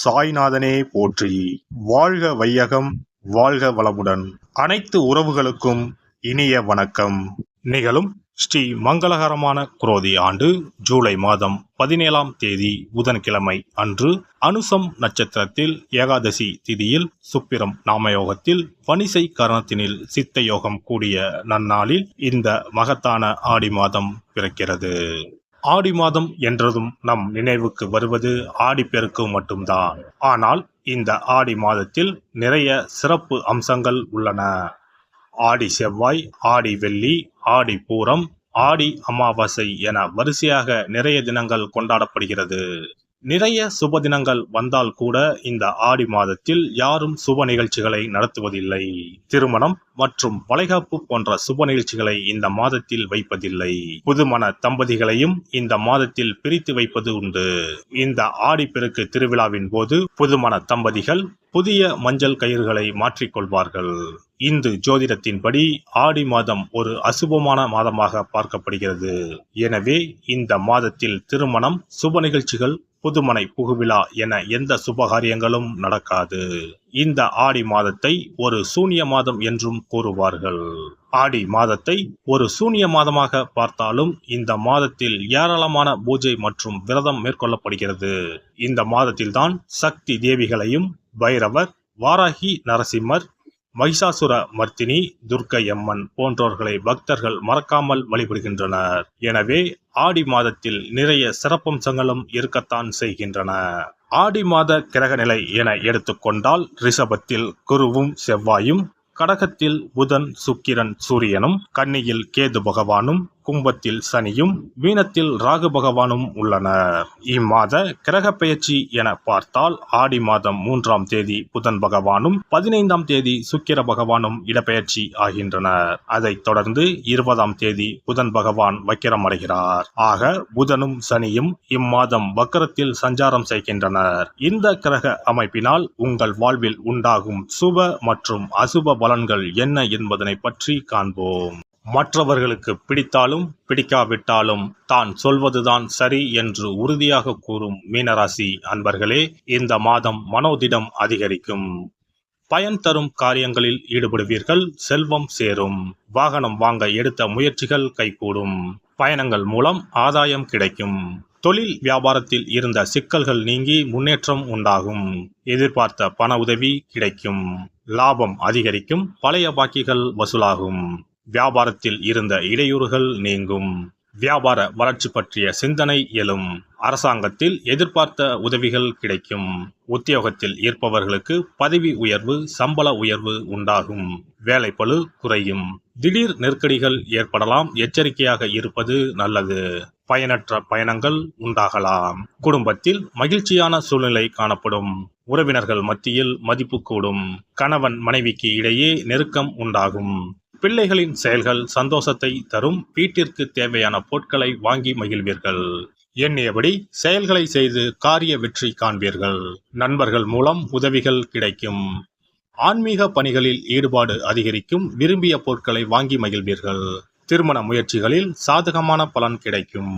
சாய்நாதனே போற்றி. வாழ்க வையகம், வாழ்க வளமுடன். அனைத்து உறவுகளுக்கும் இனிய வணக்கம். நிகழும் ஸ்ரீ மங்களகரமான குரோதி ஆண்டு ஜூலை மாதம் 17ஆம் தேதி புதன்கிழமை அன்று அனுசம் நட்சத்திரத்தில் ஏகாதசி திதியில் சுப்பிரம் நாமயோகத்தில் வணிசை கரணத்தினில் சித்த யோகம் கூடிய நன்னாளில் இந்த மகத்தான ஆடி மாதம் பிறக்கிறது. ஆடி மாதம் என்றதும் நம் நினைவுக்கு வருவது ஆடிப்பெருக்கு மட்டும்தான். ஆனால் இந்த ஆடி மாதத்தில் நிறைய சிறப்பு அம்சங்கள் உள்ளன. ஆடி செவ்வாய், ஆடி வெள்ளி, ஆடி பூரம், ஆடி அமாவாசை என வரிசையாக நிறைய தினங்கள் கொண்டாடப்படுகிறது. நிறைய சுப தினங்கள் வந்தால் கூட இந்த ஆடி மாதத்தில் யாரும் சுப நிகழ்ச்சிகளை நடத்துவதில்லை. திருமணம் மற்றும் வளைகாப்பு போன்ற சுப நிகழ்ச்சிகளை இந்த மாதத்தில் வைப்பதில்லை. புதுமண தம்பதிகளையும் இந்த மாதத்தில் பிரித்து வைப்பது உண்டு. இந்த ஆடிப்பெருக்கு திருவிழாவின் போது புதுமண தம்பதிகள் புதிய மஞ்சள் கயிறுகளை மாற்றிக்கொள்வார்கள். இந்து ஜோதிடத்தின்படி ஆடி மாதம் ஒரு அசுபமான மாதமாக பார்க்கப்படுகிறது. எனவே இந்த மாதத்தில் திருமணம், சுப நிகழ்ச்சிகள், புதுமனை புகுவிழா என எந்த சுபகாரியங்களும் நடக்காது. இந்த ஆடி மாதத்தை ஒரு சூனிய மாதம் என்றும் கூறுவார்கள். ஆடி மாதத்தை ஒரு சூனிய மாதமாக பார்த்தாலும் இந்த மாதத்தில் ஏராளமான பூஜை மற்றும் விரதம் மேற்கொள்ளப்படுகிறது. இந்த மாதத்தில்தான் சக்தி தேவிகளையும் பைரவர், வாராகி, நரசிம்மர், மகிஷாசுர மர்த்தினி, துர்க்கையம்மன் போன்றோர்களை பக்தர்கள் மறக்காமல் வழிபடுகின்றனர். எனவே ஆடி மாதத்தில் நிறைய சிறப்பம்சங்களும் இருக்கத்தான் செய்கின்றன. ஆடி மாத கிரக நிலை என எடுத்துக்கொண்டால் ரிஷபத்தில் குருவும் செவ்வாயும், கடகத்தில் புதன், சுக்கிரன், சூரியனும், கன்னியில் கேது பகவானும், கும்பத்தில் சனியும், மீனத்தில் ராகு பகவானும் உள்ளனர். இம்மாத கிரக பெயர்ச்சி என பார்த்தால் ஆடி மாதம் 3ஆம் தேதி புதன் பகவானும் 15ஆம் தேதி சுக்கிர பகவானும் இடப்பெயர்ச்சி ஆகின்றனர். அதைத் தொடர்ந்து 20ஆம் தேதி புதன் பகவான் வக்கிரம் அடைகிறார். ஆக புதனும் சனியும் இம்மாதம் வக்கரத்தில் சஞ்சாரம் செய்கின்றனர். இந்த கிரக அமைப்பினால் உங்கள் வாழ்வில் உண்டாகும் சுப மற்றும் அசுப பலன்கள் என்ன என்பதனை பற்றி காண்போம். மற்றவர்களுக்கு பிடித்தாலும் பிடிக்காவிட்டாலும் தான் சொல்வதுதான் சரி என்று உறுதியாக கூறும் மீனராசி அன்பர்களே, இந்த மாதம் மனோதிடம் அதிகரிக்கும். பயன் தரும் காரியங்களில் ஈடுபடுவீர்கள். செல்வம் சேரும். வாகனம் வாங்க எடுத்த முயற்சிகள் கைகூடும். பயணங்கள் மூலம் ஆதாயம் கிடைக்கும். தொழில் வியாபாரத்தில் இருந்த சிக்கல்கள் நீங்கி முன்னேற்றம் உண்டாகும். எதிர்பார்த்த பண உதவி கிடைக்கும். லாபம் அதிகரிக்கும். பழைய பாக்கிகள் வசூலாகும். வியாபாரத்தில் இருந்த இடையூறுகள் நீங்கும். வியாபார வளர்ச்சி பற்றிய சிந்தனை எழும். அரசாங்கத்தில் எதிர்பார்த்த உதவிகள் கிடைக்கும். உத்தியோகத்தில் இருப்பவர்களுக்கு பதவி உயர்வு, சம்பள உயர்வு உண்டாகும். வேலைப்பளு குறையும். திடீர் நெருக்கடிகள் ஏற்படலாம். எச்சரிக்கையாக இருப்பது நல்லது. பயனற்ற பயணங்கள் உண்டாகலாம். குடும்பத்தில் மகிழ்ச்சியான சூழ்நிலை காணப்படும். உறவினர்கள் மத்தியில் மதிப்பு கூடும். கணவன் மனைவிக்கு இடையே நெருக்கம் உண்டாகும். பிள்ளைகளின் செயல்கள் சந்தோஷத்தை தரும். வீட்டிற்கு தேவையான பொருட்களை வாங்கி மகிழ்வீர்கள். எண்ணியபடி செயல்களை செய்து காரிய வெற்றி காண்பீர்கள். நண்பர்கள் மூலம் உதவிகள் கிடைக்கும். ஆன்மீக பணிகளில் ஈடுபாடு அதிகரிக்கும். விரும்பிய பொருட்களை வாங்கி மகிழ்வீர்கள். திருமண முயற்சிகளில் சாதகமான பலன் கிடைக்கும்.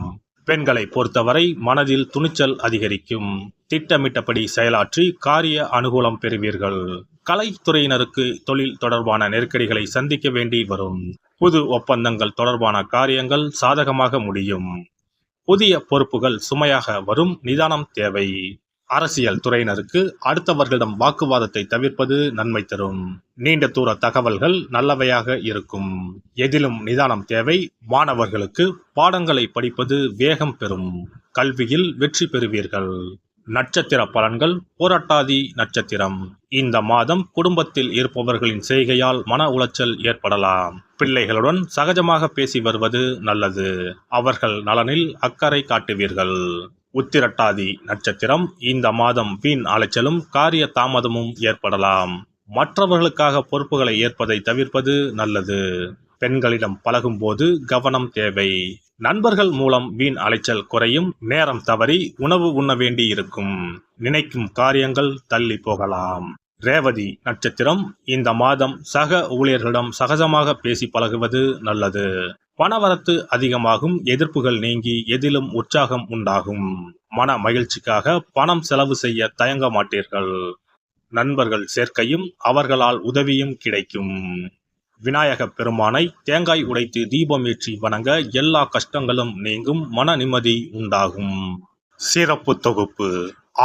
பெண்களை பொறுத்தவரை மனதில் துணிச்சல் அதிகரிக்கும். திட்டமிட்டபடி செயலாற்றி காரிய அனுகூலம் பெறுவீர்கள். கலைத்துறையினருக்கு தொழில் தொடர்பான நெருக்கடிகளை சந்திக்க வேண்டி வரும். புது ஒப்பந்தங்கள் தொடர்பான காரியங்கள் சாதகமாக முடியும். புதிய பொறுப்புகள் சுமையாக வரும். நிதானம் தேவை. அரசியல் துறையினருக்கு அடுத்தவர்களிடம் வாக்குவாதத்தை தவிர்ப்பது நன்மை தரும். நீண்ட தூர தகவல்கள் நல்லவையாக இருக்கும். எதிலும் நிதானம் தேவை. மாணவர்களுக்கு பாடங்களை படிப்பது வேகம் பெறும். கல்வியில் வெற்றி பெறுவீர்கள். நட்சத்திர பலன்கள். புரட்டாதி நட்சத்திரம். இந்த மாதம் குடும்பத்தில் இருப்பவர்களின் செய்கையால் மன உளைச்சல் ஏற்படலாம். பிள்ளைகளுடன் சகஜமாக பேசி வருவது நல்லது. அவர்கள் நலனில் அக்கறை காட்டுவீர்கள். உத்திரட்டாதி நட்சத்திரம். இந்த மாதம் வீண் அலைச்சலும் காரிய தாமதமும் ஏற்படலாம். மற்றவர்களுக்காக பொறுப்புகளை ஏற்பதை தவிர்ப்பது நல்லது. பெண்களிடம் பழகும் போது கவனம் தேவை. நண்பர்கள் மூலம் வீண் அலைச்சல் குறையும். நேரம் தவறி உணவு உண்ண வேண்டி இருக்கும். நினைக்கும் காரியங்கள் தள்ளி போகலாம். ரேவதி நட்சத்திரம். இந்த மாதம் சக ஊழியர்களிடம் சகஜமாக பேசி பழகுவது நல்லது. பணவரத்து அதிகமாகும், எதிர்ப்புகள் நீங்கி எதிலும் உற்சாகம் உண்டாகும். மன மகிழ்ச்சிக்காக பணம் செலவு செய்ய தயங்க மாட்டீர்கள். நண்பர்கள் சேர்க்கையும் அவர்களால் உதவியும் கிடைக்கும். விநாயகப் பெருமானை தேங்காய் உடைத்து தீபம் ஏற்றி வணங்க எல்லா கஷ்டங்களும் நீங்கும், மன நிம்மதி உண்டாகும். சிறப்பு தொகுப்பு: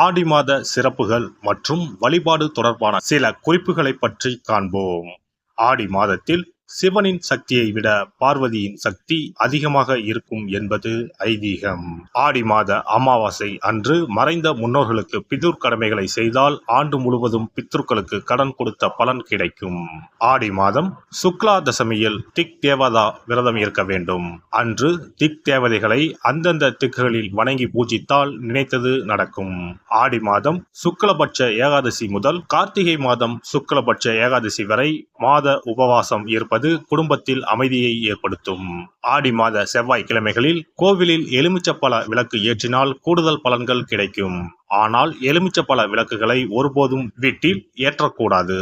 ஆடி மாத சிறப்புகள் மற்றும் வழிபாடு தொடர்பான சில குறிப்புகளை பற்றி காண்போம். ஆடி மாதத்தில் சிவனின் சக்தியை விட பார்வதியின் சக்தி அதிகமாக இருக்கும் என்பது ஐதீகம். ஆடி மாத அமாவாசை அன்று மறைந்த முன்னோர்களுக்கு பிதுர் கடமைகளை செய்தால் ஆண்டு முழுவதும் பித்ருக்களுக்கு கடன் கொடுத்த பலன் கிடைக்கும். ஆடி மாதம் சுக்லா தசமியில் திக் தேவதா விரதம் இருக்க வேண்டும். அன்று திக் தேவதைகளை அந்தந்த திக்குகளில் வணங்கி பூஜித்தால் நினைத்தது நடக்கும். ஆடி மாதம் சுக்லபட்ச ஏகாதசி முதல் கார்த்திகை மாதம் சுக்லபட்ச ஏகாதசி வரை மாத உபவாசம் இருப்பது குடும்பத்தில் அமைதியை ஏற்படுத்தும். ஆடி மாத செவ்வாய்க்கிழமைகளில் கோவிலில் எலுமிச்சப்பழ விளக்கு ஏற்றினால் கூடுதல் பலன்கள் கிடைக்கும். ஆனால் எலுமிச்சப்பழ விளக்குகளை ஒருபோதும் வீட்டில் ஏற்றக்கூடாது.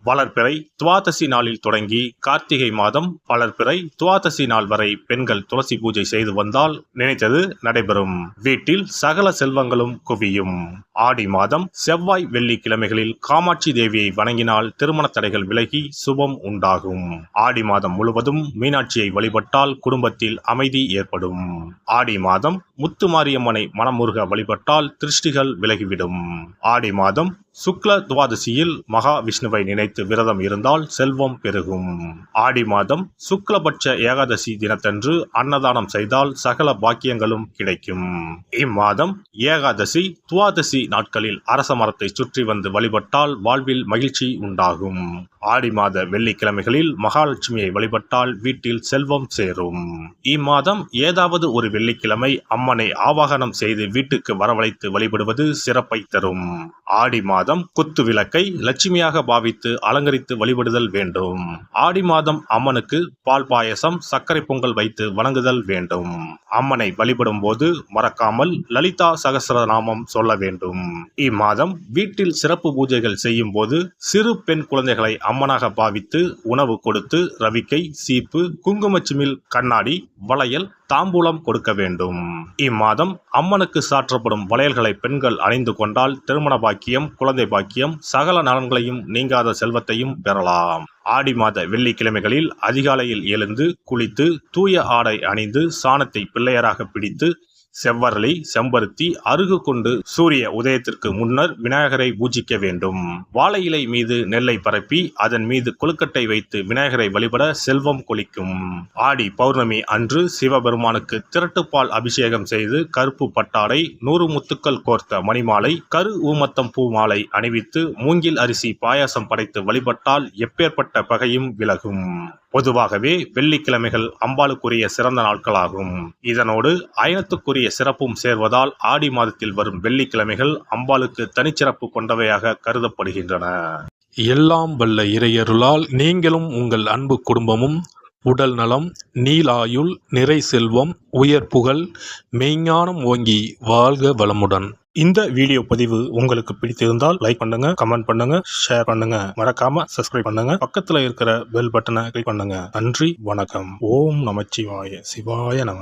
வளர்பிறை துவாதசி நாளில் தொடங்கி கார்த்திகை மாதம் வளர்பிறை துவாதசி நாள் வரை பெண்கள் துளசி பூஜை செய்து வந்தால் நினைத்தது நடைபெறும். வீட்டில் சகல செல்வங்களும் குவியும். ஆடி மாதம் செவ்வாய் வெள்ளிக்கிழமைகளில் காமாட்சி தேவியை வணங்கினால் திருமண தடைகள் விலகி சுபம் உண்டாகும். ஆடி மாதம் முழுவதும் மீனாட்சியை வழிபட்டால் குடும்பத்தில் அமைதி ஏற்படும். ஆடி மாதம் முத்துமாரியம்மனை மனமுருக வழிபட்டால் திருஷ்டிகள் விலகிவிடும். ஆடி மாதம் சுக்ல துவாதசியில் மகா விஷ்ணுவை நினைத்து விரதம் இருந்தால் செல்வம் பெருகும். ஆடி மாதம் சுக்லபட்ச ஏகாதசி தினத்தன்று அன்னதானம் செய்தால் சகல பாக்கியங்களும் கிடைக்கும். இம்மாதம் ஏகாதசி துவாதசி நாட்களில் அரச மரத்தை சுற்றி வந்து வழிபட்டால் வாழ்வில் மகிழ்ச்சி உண்டாகும். ஆடி மாத வெள்ளிக்கிழமைகளில் மகாலட்சுமியை வழிபட்டால் வீட்டில் செல்வம் சேரும். இம்மாதம் ஏதாவது ஒரு வெள்ளிக்கிழமை அம்மனை ஆவாகனம் செய்து வீட்டுக்கு வரவழைத்து வழிபடுவது சிறப்பை தரும். ஆடி மாதம் குத்து விளக்கை லட்சுமியாக பாவித்து அலங்கரித்து வழிபடுதல் வேண்டும். ஆடி மாதம் அம்மனுக்கு பால் பாயசம் சர்க்கரை பொங்கல் வைத்து வணங்குதல் வேண்டும். அம்மனை வழிபடும் போது மறக்காமல் லலிதா சகஸ்ரநாமம் சொல்ல வேண்டும். இம்மாதம் வீட்டில் சிறப்பு பூஜைகள் செய்யும் போது சிறு பெண் குழந்தைகளை அம்மனாக பாவித்து உணவு கொடுத்து ரவிக்கை, சீப்பு, குங்குமச்சிமிழ், கண்ணாடி, வளையல், தாம்பூலம் கொடுக்க வேண்டும். இம்மாதம் அம்மனுக்கு சாற்றப்படும் வளையல்களை பெண்கள் அணிந்து கொண்டால் திருமண பாக்கியம், குழந்தை பாக்கியம், சகல நலன்களையும் நீங்காத செல்வத்தையும் பெறலாம். ஆடி மாத வெள்ளிக்கிழமைகளில் அதிகாலையில் எழுந்து குளித்து தூய ஆடை அணிந்து சாணத்தை பிள்ளையராக பிடித்து செவ்வரளி, செம்பருத்தி, அருகு கொண்டு சூரிய உதயத்திற்கு முன்னர் விநாயகரை பூஜிக்க வேண்டும். வாழை இலை மீது நெல்லை பரப்பி அதன் மீது கொழுக்கட்டை வைத்து விநாயகரை வழிபட செல்வம் கொளிக்கும். ஆடி பௌர்ணமி அன்று சிவபெருமானுக்கு திரட்டுப்பால் அபிஷேகம் செய்து கருப்பு பட்டாடை, 100 முத்துக்கள் கோர்த்த மணிமாலை, கரு ஊமத்தம் பூ மாலை அணிவித்து மூங்கில் அரிசி பாயாசம் படைத்து வழிபட்டால் எப்பேற்பட்ட பகையும் விலகும். பொதுவாகவே வெள்ளிக்கிழமைகள் அம்பாளுக்குரிய சிறந்த நாட்களாகும். இதனோடு அயனத்துக்குரிய சிறப்பும் சேர்வதால் ஆடி மாதத்தில் வரும் வெள்ளிக்கிழமைகள் அம்பாளுக்கு தனிச்சிறப்பு கொண்டவையாக கருதப்படுகின்றன. எல்லாம் வல்ல இறையருளால் நீங்களும் உங்கள் அன்பு குடும்பமும் உடல் நலம், நீலாயுள், நிறை செல்வம், உயர் புகழ், மெய்ஞானம் ஓங்கி வாழ்க வளமுடன். இந்த வீடியோ பதிவு உங்களுக்கு பிடித்திருந்தால் லைக் பண்ணுங்க, கமெண்ட் பண்ணுங்க, ஷேர் பண்ணுங்க, மறக்காம சப்ஸ்கிரைப் பண்ணுங்க, பக்கத்துல இருக்கிற பெல் பட்டனை கிளிக் பண்ணுங்க. நன்றி, வணக்கம். ஓம் நமச்சிவாய. சிவாய நம.